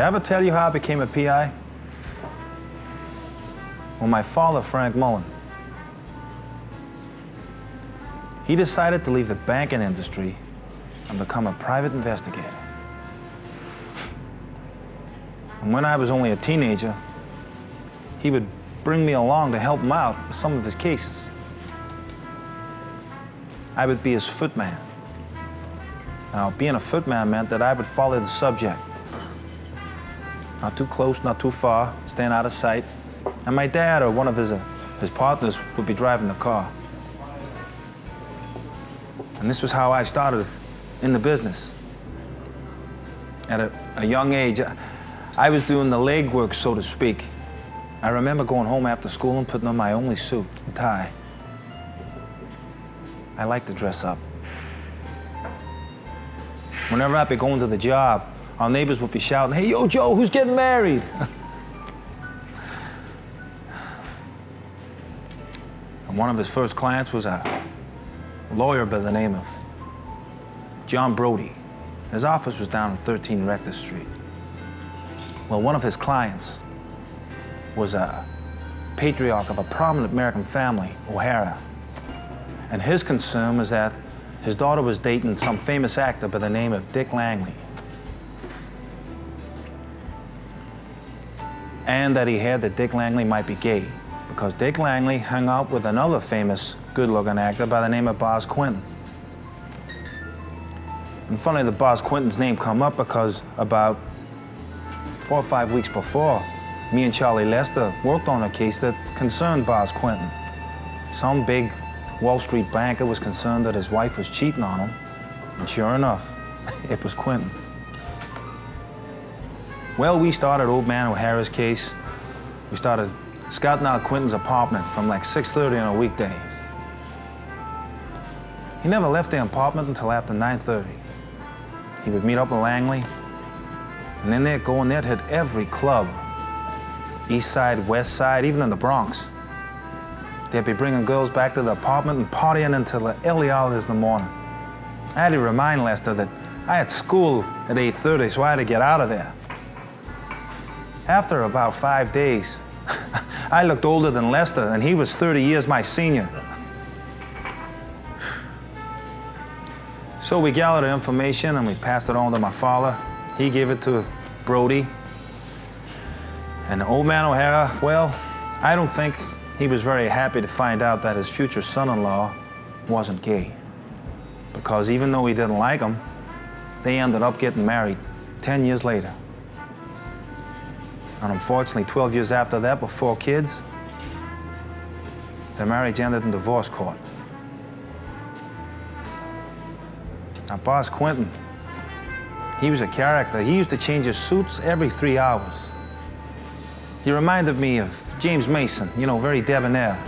Did I ever tell you how I became a PI? Well, my father, Frank Mullen, he decided to leave the banking industry and become a private investigator. And when I was only a teenager, he would bring me along to help him out with some of his cases. I would be his footman. Now, being a footman meant that I would follow the subject. Not too close, not too far, staying out of sight. And my dad or one of his partners would be driving the car. And this was how I started in the business. At a young age, I was doing the legwork, so to speak. I remember going home after school and putting on my only suit and tie. I like to dress up. Whenever I'd be going to the job, our neighbors would be shouting, "Hey, yo, Joe, who's getting married?" And one of his first clients was a lawyer by the name of John Brody. His office was down on 13 Rector Street. Well, one of his clients was a patriarch of a prominent American family, O'Hara. And his concern was that his daughter was dating some famous actor by the name of Dick Langley. And that he heard that Dick Langley might be gay, because Dick Langley hung out with another famous, good-looking actor by the name of Boz Quentin. And funny that Boz Quentin's name come up because about 4 or 5 weeks before, me and Charlie Lester worked on a case that concerned Boz Quentin. Some big Wall Street banker was concerned that his wife was cheating on him, and sure enough, it was Quentin. Well, we started Old Man O'Hara's case. We started scouting out Quentin's apartment from like 6:30 on a weekday. He never left the apartment until after 9:30. He would meet up with Langley, and then they'd go and they'd hit every club, east side, west side, even in the Bronx. They'd be bringing girls back to the apartment and partying until the early hours of the morning. I had to remind Lester that I had school at 8:30, so I had to get out of there. After about 5 days, I looked older than Lester, and he was 30 years my senior. So we gathered the information and we passed it on to my father. He gave it to Brody. And Old Man O'Hara, well, I don't think he was very happy to find out that his future son-in-law wasn't gay. Because even though he didn't like him, they ended up getting married 10 years later. And unfortunately, 12 years after that, with 4 kids, their marriage ended in divorce court. Now, Boz Quentin, he was a character. He used to change his suits every 3 hours. He reminded me of James Mason, you know, very debonair.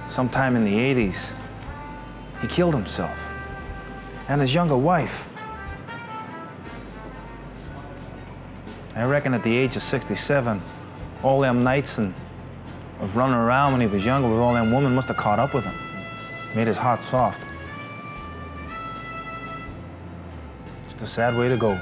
Sometime in the 80s, he killed himself and his younger wife. I reckon at the age of 67, all them nights of running around when he was younger with all them women must have caught up with him, made his heart soft. It's a sad way to go.